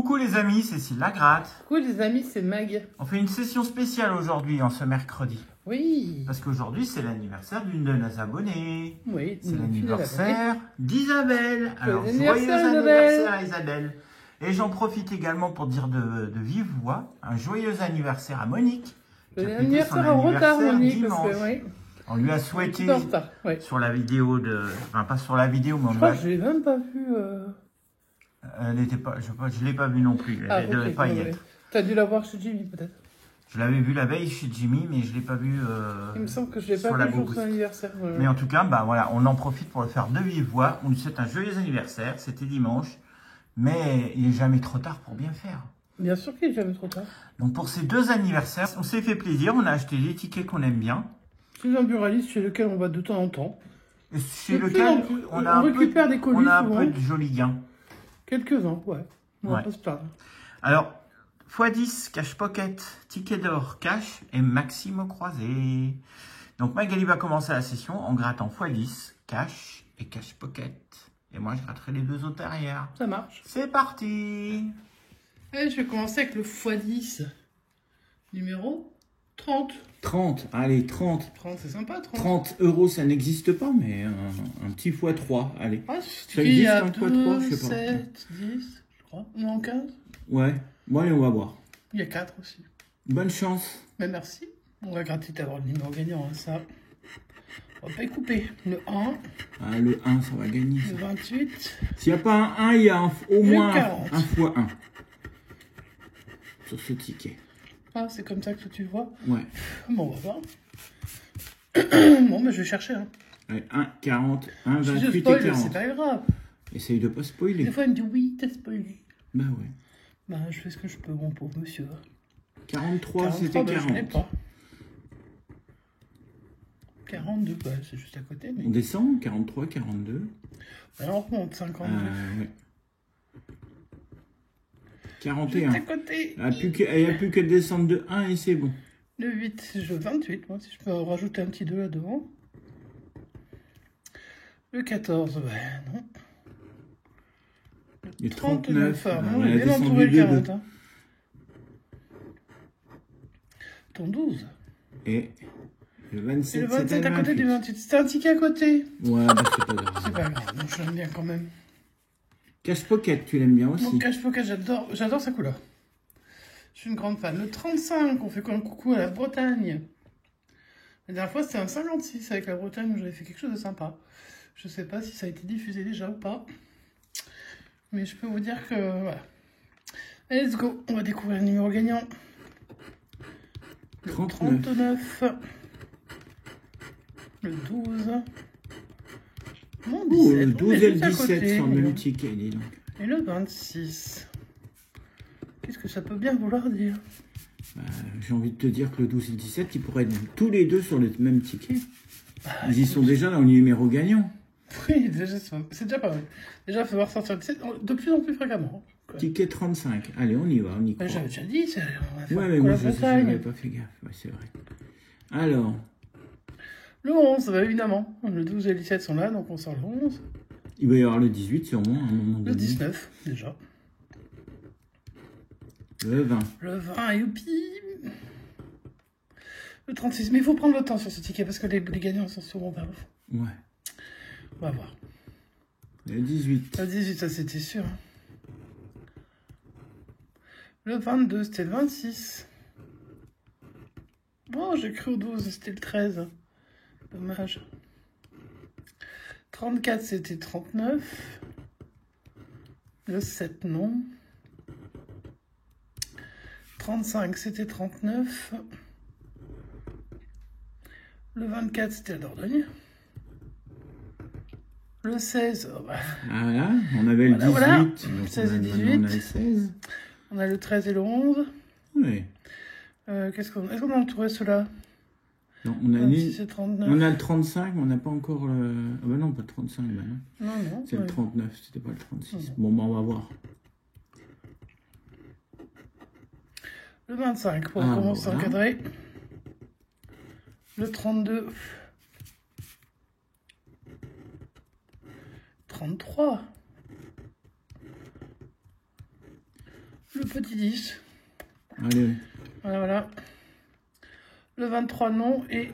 Coucou les amis, c'est Cécile Lagratte. Coucou les amis, c'est Mag. On fait une session spéciale aujourd'hui, en ce mercredi. Oui. Parce qu'aujourd'hui, c'est l'anniversaire d'une de nos abonnées. Oui. C'est l'anniversaire d'Isabelle. Alors, joyeux anniversaire, anniversaire à Isabelle. Et j'en profite également pour dire de vive voix un joyeux anniversaire à Monique. L'anniversaire en retard, Monique. Parce que, oui. On lui a souhaité retard, oui. sur la vidéo de... Enfin, pas sur la vidéo, mais on je crois que je l'ai même pas vu. Elle n'était pas... Je l'ai pas vue non plus. Elle devait pas y être. Tu as dû la voir chez Jimmy, peut-être. Je l'avais vu la veille chez Jimmy, mais je ne l'ai pas vu il me semble que je l'ai pas vu pour son anniversaire. Mais en tout cas, bah, voilà, on en profite pour le faire de vive voix. On lui souhaite un joyeux anniversaire. C'était dimanche. Mais il n'est jamais trop tard pour bien faire. Bien sûr qu'il n'est jamais trop tard. Donc pour ces deux anniversaires, on s'est fait plaisir. On a acheté des tickets qu'on aime bien. C'est un buraliste chez lequel on va de temps en temps. Et chez lequel on récupère des colis. On a un peu de jolis gains. Quelques-uns, ouais. On va pas se plaindre. Alors, x10, cash pocket, ticket d'or, cash et Maxime croisé. Donc Magali va commencer la session en grattant x10, cash et cash pocket. Et moi, je gratterai les deux autres derrière. Ça marche. C'est parti. Allez, je vais commencer avec le x10. Numéro 30. 30, allez, 30. 30, c'est sympa, 30. 30 euros, ça n'existe pas, mais un petit x3, allez. Ah, ça existe un x3, je sais pas. 7, 10, je crois. Non, 15. Ouais, bon allez, on va voir. Il y a 4 aussi. Bonne chance. Mais merci. On va gratter d'avoir le numéro gagnant, hein, ça. On va pas y couper. Le 1. Ah, le 1, ça va gagner. Ça. Le 28. S'il n'y a pas un 1, il y a au moins un x1. Sur ce ticket. Ah, c'est comme ça que tu vois? Ouais. Bon, on va voir. Bon, mais je vais chercher. Hein. Allez, 1, 40, 1, 28 spoil, et 40. C'est pas grave. Essaye de pas spoiler. Des fois, il me dit oui, t'as spoilé. Bah ouais. Bah, je fais ce que je peux, mon pauvre monsieur. 43, c'était 40. Je l'ai pas. 42, bah, c'est juste à côté. Mais... On descend, 43, 42. Bah, on remonte, 52. Ouais. 41. Juste à côté. Il n'y a plus que descendre de 1 et c'est bon. Le 8, je veux 28. Moi, si je peux rajouter un petit 2 là-devant. Le 14, bah non. Le 39. Non, il est bien entouré le 40. Hein. Ton 12. Et le 27. Et le 27 à côté du 28. C'était un ticket à côté. Ouais, bah c'est pas grave. C'est pas grave, donc je l'aime bien quand même. Cash Pocket, tu l'aimes bien aussi? Mon Cash Pocket, j'adore sa couleur. Je suis une grande fan. Le 35, on fait un coucou à la Bretagne. La dernière fois, c'était un 56 avec la Bretagne où j'avais fait quelque chose de sympa. Je sais pas si ça a été diffusé déjà ou pas. Mais je peux vous dire que, voilà. Allez, let's go. On va découvrir le numéro gagnant. Le 39. Le 12. Mon 17. Le 12 et le 17 sont le même ticket, dis donc. Et le 26. Qu'est-ce que ça peut bien vouloir dire? J'ai envie de te dire que le 12 et le 17, ils pourraient être tous les deux sur le même ticket. Ils y sont déjà dans le numéro gagnant. Oui, c'est déjà pas mal. Déjà, il faut voir sortir le 17 de plus en plus fréquemment. Ticket 35. Allez, on y va, on y croit. J'avais déjà dit, ouais, mais moi, je n'avais pas fait gaffe. Ouais, c'est vrai. Alors. Le 11, bah, évidemment. Le 12 et le 17 sont là, donc on sort le 11. Il va y avoir le 18 sûrement à un moment donné. Le 19, déjà. Le 20. Le 20, youpi. Le 36. Mais il faut prendre le temps sur ce ticket parce que les gagnants sont souvent vers le fond. Ouais. On va voir. Le 18. Le 18, ça c'était sûr. Le 22, c'était le 26. Oh, j'ai cru au 12, c'était le 13. Dommage. 34, c'était 39. Le 7, non. 35, c'était 39. Le 24, c'était la Dordogne. Le 16, oh bah. Ah là, on avait le 18. Voilà. Donc 16 et 18. On a le 16. On a le 13 et le 11. Oui. Est-ce qu'on a entouré ceux-là? Non, on a, on a le 35, mais on n'a pas encore le... Ah bah non, pas le 35, bah non. Non. C'est le 39, c'était pas le 36. Bon, bah on va voir. Le 25, pour commencer à encadrer. Le 32. 33. petit 10. Allez, Voilà. Le 23, non. Et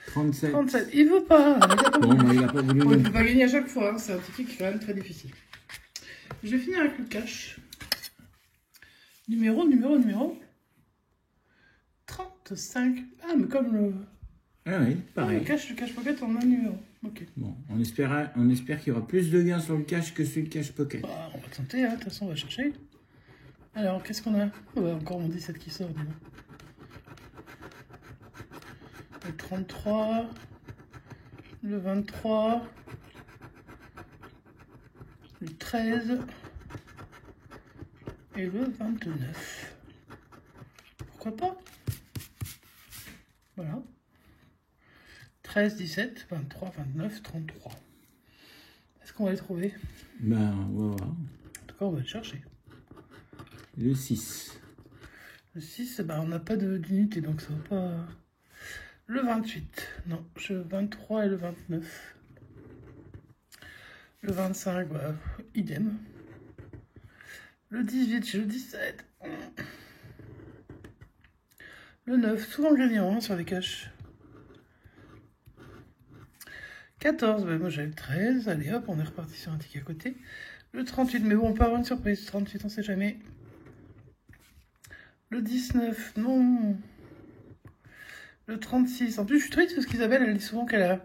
37. 37. Il veut pas. Bon, bah, il a pas voulu. Bon, il ne peut pas gagner à chaque fois. Hein. C'est un ticket qui est quand même très difficile. Je vais finir avec le cash. Numéro. 35. Ah, mais comme le... Ah oui, pareil. Le cash pocket en un numéro. Ok. Bon, on espère qu'il y aura plus de gains sur le cash que sur le cash pocket. Bah, on va tenter, hein. De toute façon, on va chercher. Alors, qu'est-ce qu'on a? Oh, bah, encore mon 17 qui sort, dis donc. Le 33, le 23, le 13 et le 29. Pourquoi pas? Voilà. 13, 17, 23, 29, 33. Est-ce qu'on va les trouver? Ben, on va voir. En tout cas, on va le chercher. Le 6. Le 6, bah, on n'a pas d'unité, donc ça va pas... Le 28, non, le 23 et le 29. Le 25, bah, idem. Le 18, j'ai le 17. Le 9, souvent gagnant hein, sur les caches. 14, bah, moi j'ai le 13. Allez hop, on est reparti sur un ticket à côté. Le 38, mais bon, on peut avoir une surprise. 38, on sait jamais. Le 19, non. Le 36. En plus, je suis triste parce qu'Isabelle, elle dit souvent qu'elle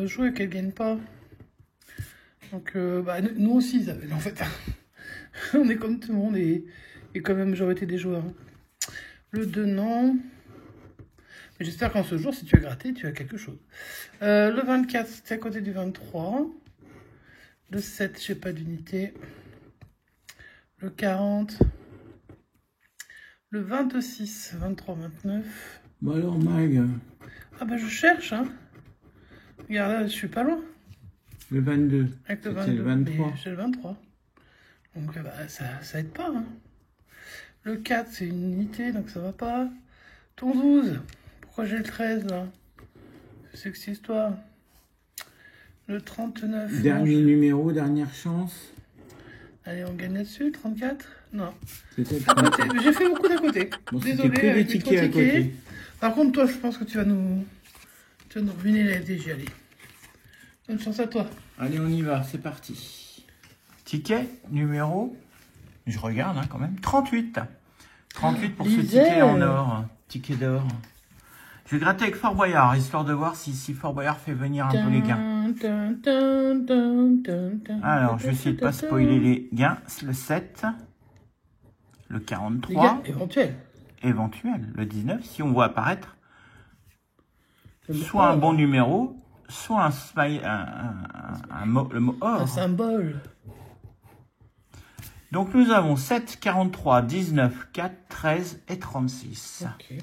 joue et qu'elle gagne pas. Donc, bah, nous aussi, Isabelle, en fait. On est comme tout le monde et quand même, majorité des joueurs. Le 2, non. Mais j'espère qu'en ce jour, si tu as gratté, tu as quelque chose. Le 24, c'était à côté du 23. Le 7, j'ai pas d'unité. Le 40. Le 26, 23, 29. Bon alors, Mag. Ah bah je cherche, hein. Regarde, là, je suis pas loin. Le 22. Avec le C'était 22. le 23. J'ai le 23. Donc bah, ça aide pas, hein. Le 4, c'est une unité, donc ça va pas. Ton 12. Pourquoi j'ai le 13, là? C'est que cette histoire. Le 39. Dernier numéro, dernière chance. Allez, on gagne là-dessus, 34. Non. C'était À côté. J'ai fait beaucoup d'à côté. Bon, Désolé, que des avec les tickets à trois côté. Par contre, toi, je pense que tu vas nous ruiner la FDJ, allez. Bonne chance à toi. Allez, on y va, c'est parti. Ticket, numéro, je regarde hein, quand même, 38. 38 pour ce ticket en or, ticket d'or. Je vais gratter avec Fort Boyard, histoire de voir si Fort Boyard fait venir un peu les gains. Alors, je vais essayer de ne pas spoiler les gains. Le 7, le 43. Les gains éventuels. Éventuel, le 19, si on voit apparaître soit un bon numéro, soit un smile, le mot or. Un symbole. Donc nous avons 7, 43, 19, 4, 13 et 36. Ok.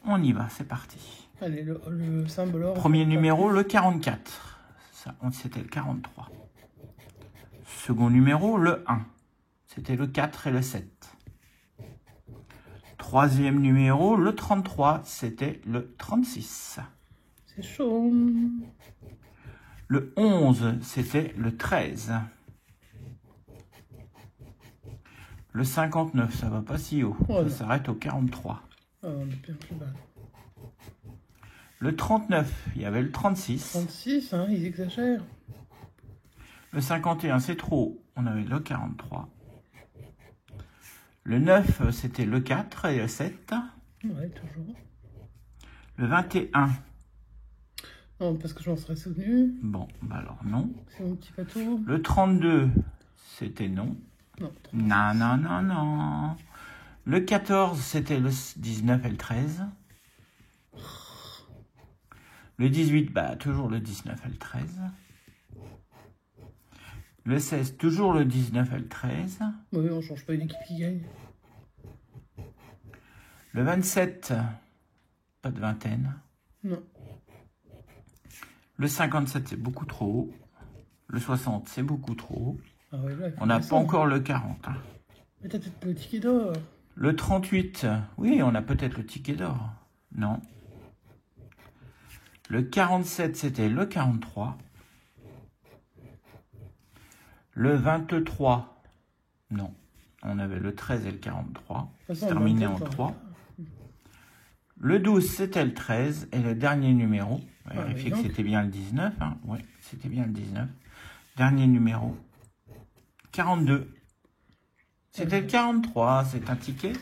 On y va, c'est parti. Allez, le symbole or. Premier numéro, le 44. Ça, c'était le 43. Second numéro, le 1. C'était le 4 et le 7. Troisième numéro, le 33. C'était le 36. C'est chaud. Le 11, c'était le 13. Le 59, ça va pas si haut. Oh ça s'arrête au 43. Oh, on est bien plus bas. Le 39, il y avait le 36. 36, hein, ils exagèrent. Le 51, c'est trop. On avait le 43. Le 9, c'était le 4 et le 7. Ouais, toujours. Le 21. Non, parce que je m'en serais souvenu. Bon, bah alors non. C'est mon petit bateau. Le 32, c'était non. Non. Non, non, non, non. Le 14, c'était le 19 et le 13. Le 18, bah toujours le 19 et le 13. Le 16, toujours le 19 et le 13. Oui, on change pas une équipe qui gagne. Le 27, pas de vingtaine. Non. Le 57, c'est beaucoup trop haut. Le 60, c'est beaucoup trop haut. Ah ouais, là, On n'a pas encore le 40. Hein. Mais t'as peut-être le ticket d'or. Le 38, oui, on a peut-être le ticket d'or. Non. Le 47, c'était le 43. Le 23, non. On on avait le 13 et le 43. De toute C'est façon, terminé on en va 3. Le 12, c'était le 13. Et le dernier numéro, on va vérifier que c'était bien le 19. Hein. Oui, c'était bien le 19. Dernier numéro, 42. C'était le 43. C'est un ticket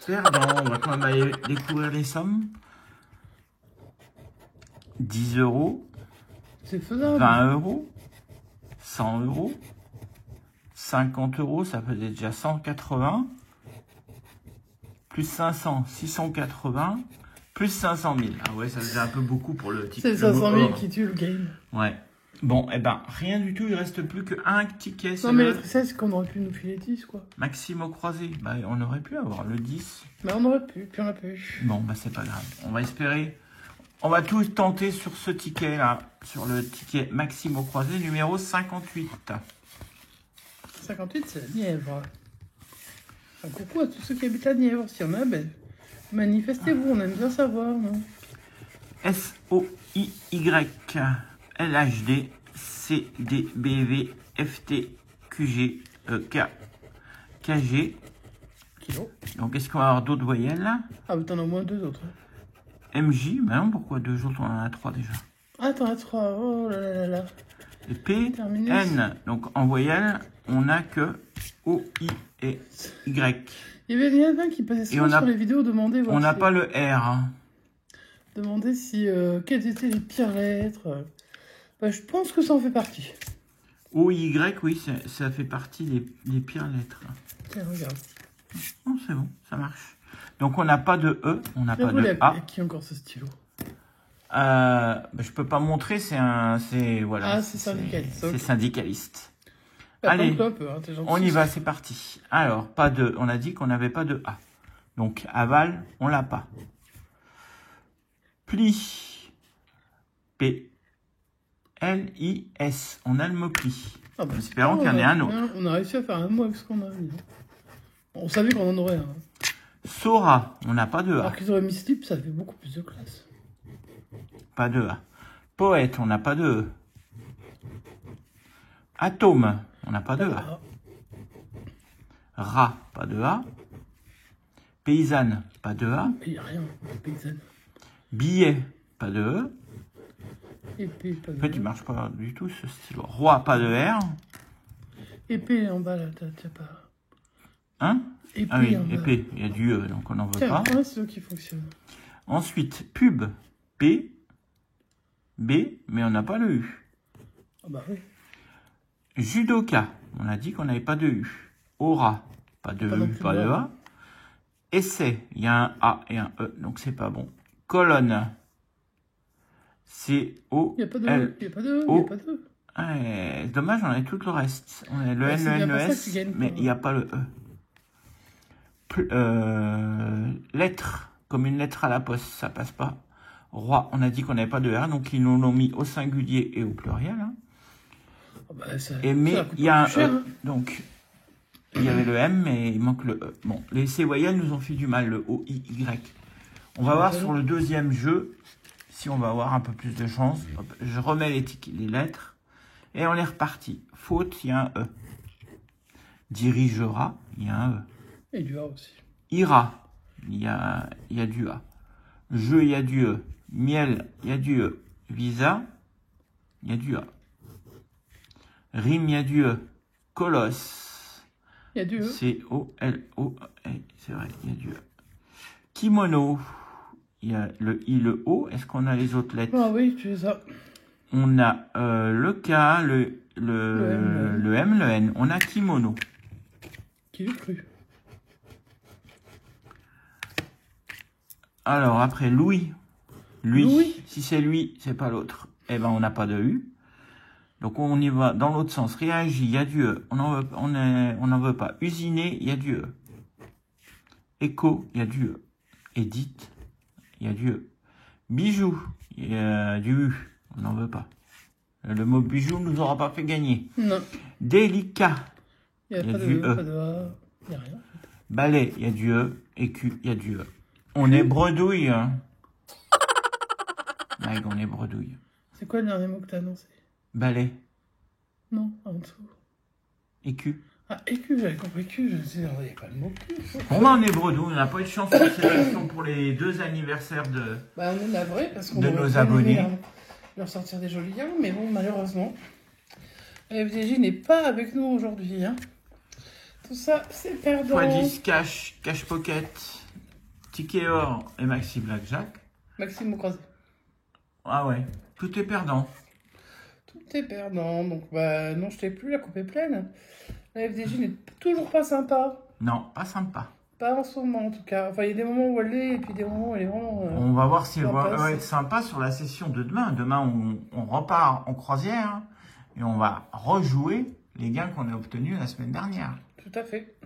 perdant. On va quand même aller découvrir les sommes. 10 €. C'est faisable. 20 €. 100 €. 50 €, ça faisait déjà 180. Plus 500, 680. Plus 500 000. Ah ouais, ça faisait un peu beaucoup pour le ticket. C'est 500 000 qui tue le game. Ouais. Bon, eh ben, rien du tout. Il reste plus qu'un ticket. Non, mais le tristesse, c'est qu'on aurait pu nous filer 10, quoi. Maxime au croisé. Bah, on aurait pu avoir le 10. Mais on aurait pu, puis on l'a pas eu. Bon, bah, c'est pas grave. On va espérer. On va tous tenter sur ce ticket-là. Sur le ticket Maxime au croisé, numéro 58. 58, c'est la Nièvre. Un coucou à tous ceux qui habitent la Nièvre. S'il y en a, ben, manifestez-vous, on aime bien savoir, non? SOIY LHD CDBV FT QG KG. Kilo. Donc, est-ce qu'on va avoir d'autres voyelles là? Ah, mais t'en as au moins 2 autres. MJ, mais non, pourquoi 2 autres? On en a 3 déjà. Ah, t'en as 3. Oh là là là là. Et P, Terminus. N. Donc, en voyelle, on n'a que O, I et Y. Il y avait quelqu'un qui passait souvent sur les vidéos demander... On n'a pas le R. Hein. Demander si... quelles étaient les pires lettres. Bah, je pense que ça en fait partie. O, Y, oui, ça fait partie des pires lettres. Tiens, regarde. Non, c'est bon, ça marche. Donc, on n'a pas de E, on n'a pas de A. Qui a encore ce stylo? Je peux pas montrer, voilà. Ah, c'est syndicaliste. C'est syndicaliste. Bah, allez, hein, on y va, c'est parti. Alors, pas de, on a dit qu'on n'avait pas de A. Donc, aval, on l'a pas. Pli. P. L, I, S. On a le mot pli. Ah bah, espérons qu'il y en ait un autre. On a réussi à faire un mot avec ce qu'on a mis. On savait qu'on en aurait un. Sora, on n'a pas de A. Alors qu'ils auraient mis slip, ça fait beaucoup plus de classe. Pas de A. Poète, on n'a pas de E. Atome, on n'a pas de A. Rat, pas de A. Paysanne, pas de A. Il n'y a rien, paysanne. Billet, pas de E. Épée, pas de En fait, il marche pas du tout ce stylo. Roi, pas de R. Épée en bas là, t'as pas. Hein? Épée, ah oui, en bas. épée, il y a du E, donc on n'en veut Tiens, pas. c'est eux qui fonctionnent. Ensuite, pub, P, B, mais on n'a pas le U. Ah bah oui. Judoka, on a dit qu'on n'avait pas de U. Aura, pas de U, pas de A. Essai, il y a un A et un E, donc c'est pas bon. Colonne, C-O-L. Il n'y a pas de E, il n'y a pas de E, il n'y a pas de E. C'est dommage, on a tout le reste. On a le N, le N, le S, mais il n'y a pas le E. Lettre, comme une lettre à la poste, ça passe pas. Roi, on a dit qu'on n'avait pas de R, donc ils nous l'ont mis au singulier et au pluriel. Hein. Oh bah, ça, mais il y a un cher, E, hein. donc il y avait le M, mais il manque le E. Bon, ces voyelles nous ont fait du mal, le O, I, Y. On va voir sur le deuxième jeu si on va avoir un peu plus de chance. Hop, je remets les lettres et on est reparti. Faute, il y a un E. Dirigera, il y a un E. Et du A aussi. Ira, il y a du A. Jeu, il y a du E. Miel, il y a du E. Visa, il y a du A. Rime, il y a du E. Colosse, il y a du E. C-O-L-O-E. C'est vrai, il y a du E. Kimono, il y a le I, le O. Est-ce qu'on a les autres lettres? Ah oui, tu fais ça. On a le K, le M, le N. On a kimono. Qui l'eût cru? Alors, après, Louis. Lui, Louis. si c'est lui, c'est pas l'autre. Eh ben, on n'a pas de U. Donc, on y va dans l'autre sens. Réagit, il y a du E. On n'en veut pas. Usiner, il y a du E. Écho, il y a du E. Édite, il y a du E. Bijou, il y a du U. On n'en veut pas. Le mot bijou ne nous aura pas fait gagner. Non. Délicat, Il n'y a pas du de E, E. pas de A. Il n'y a rien. Balai, il y a du E. Écu, il y a du E. On est bredouille. Hein. Mec, on est bredouille. C'est quoi le dernier mot que tu as annoncé? Balai. Non, en dessous. Écu. Ah, écu, j'avais compris cul, je me suis dit, il n'y a pas le mot cul. Bon, bah, on est bredou, on n'a pas eu de chance pour cette émission pour les 2 anniversaires de... Bah, on est navré parce qu'on De aurait nos bien aimé abonnés. leur sortir des jolis liens, mais bon, malheureusement, la FDJ n'est pas avec nous aujourd'hui. Hein. Tout ça, c'est perdant. x10 cash, cash pocket, ticket or et maxi blackjack. Maxime au croisé. Ah ouais, tout est perdant. Tout est perdant, donc bah non, je t'ai plus, la coupe est pleine. La FDJ n'est toujours pas sympa. Non, pas sympa. Pas en ce moment en tout cas. Enfin, il y a des moments où elle l'est et puis des moments où elle est vraiment. On va voir si elle sympa, va être sympa sur la session de demain. Demain, on repart en croisière et on va rejouer les gains qu'on a obtenus la semaine dernière. Tout à fait.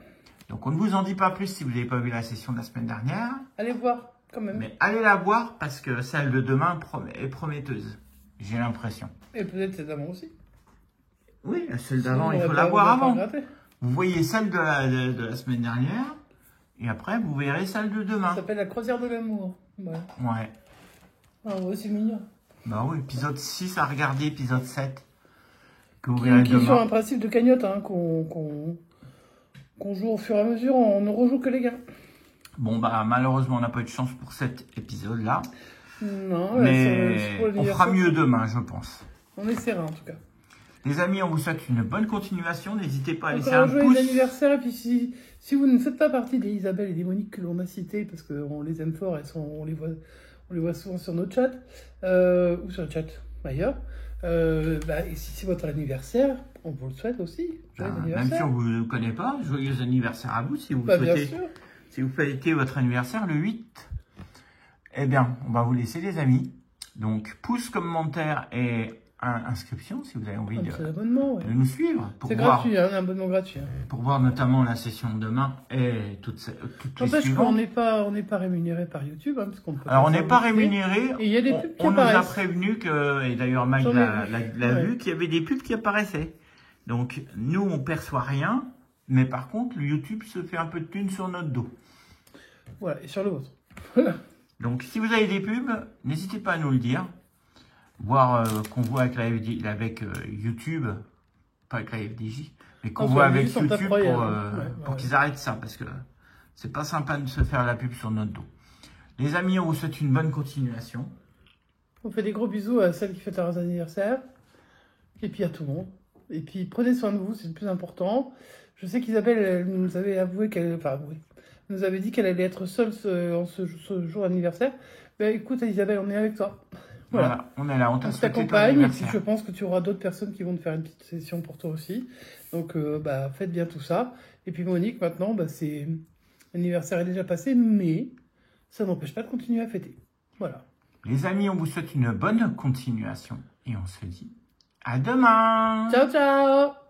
Donc, on ne vous en dit pas plus si vous n'avez pas vu la session de la semaine dernière. Allez voir quand même. Mais allez la voir parce que celle de demain est prometteuse. J'ai l'impression. Et peut-être celle d'avant aussi. Oui, celle d'avant, Sinon, il on faut va la voir pas avant. gratter. Vous voyez celle de la semaine dernière. Et après, vous verrez celle de Ça demain. s'appelle la croisière de l'amour. Ouais. Ouais. Ah ouais, c'est mignon. Bah oui, épisode 6 à regarder, épisode 7. Que vous verrez Qui est sur demain. un principe de cagnotte hein, qu'on joue au fur et à mesure. On ne rejoue que les gains. Bon, bah malheureusement, on n'a pas eu de chance pour cet épisode-là. Non, Mais c'est pour on l'anniversaire. fera mieux demain, je pense. On essaiera en tout cas. Les amis, on vous souhaite une bonne continuation. N'hésitez pas à laisser Encore un joyeux pouce. anniversaire. Et puis si vous ne faites pas partie des Isabelle et des Monique que l'on a citées, parce qu'on les aime fort, on les voit souvent sur nos chats, ou sur le chat ailleurs, et si c'est votre anniversaire, on vous le souhaite aussi. Joyeux Même si anniversaire. on ne vous connaît pas, joyeux anniversaire à vous si vous Bah, bien souhaitez. sûr. Si vous fêtez votre anniversaire le 8. Eh bien, on va vous laisser les amis. Donc, pouce, commentaire et inscription si vous avez envie C'est l'abonnement, ouais. de nous suivre. C'est gratuit, hein, un abonnement gratuit. Hein. Pour voir notamment la session de demain et toutes les N'empêche suivantes. qu'on n'est pas rémunéré par YouTube, hein, parce qu'on peut. Alors, on pas n'est pas faire rémunéré. Et il y a des pubs qui On nous a apparaissent. prévenu que, et d'ailleurs Mike J'en ai l'a vu. vu, qu'il y avait des pubs qui apparaissaient. Donc, nous, on perçoit rien. Mais par contre, le YouTube se fait un peu de thunes sur notre dos. Voilà, et sur le vôtre. Donc, si vous avez des pubs, n'hésitez pas à nous le dire. Voir qu'on voit avec avec YouTube, pas avec la FDJ, mais qu'on Non, voit sur avec YouTube, on YouTube tape pour, royal, hein. Ouais, pour ouais. qu'ils arrêtent ça, parce que c'est pas sympa de se faire la pub sur notre dos. Les amis, on vous souhaite une bonne continuation. On fait des gros bisous à celles qui fêtent leur anniversaire. Et puis à tout le monde. Et puis prenez soin de vous, c'est le plus important. Je sais qu'Isabelle, elle nous avait avoué qu'elle. Enfin, oui. Nous avait dit qu'elle allait être seule en ce jour d'anniversaire. Ben écoute, Isabelle, on est avec toi. Voilà, on est là, on t'a On souhaité ton t'accompagne et puis anniversaire. je pense que tu auras d'autres personnes qui vont te faire une petite session pour toi aussi. Donc faites bien tout ça. Et puis Monique, maintenant, c'est l'anniversaire est déjà passé, mais ça n'empêche pas de continuer à fêter. Voilà. Les amis, on vous souhaite une bonne continuation et on se dit à demain. Ciao, ciao!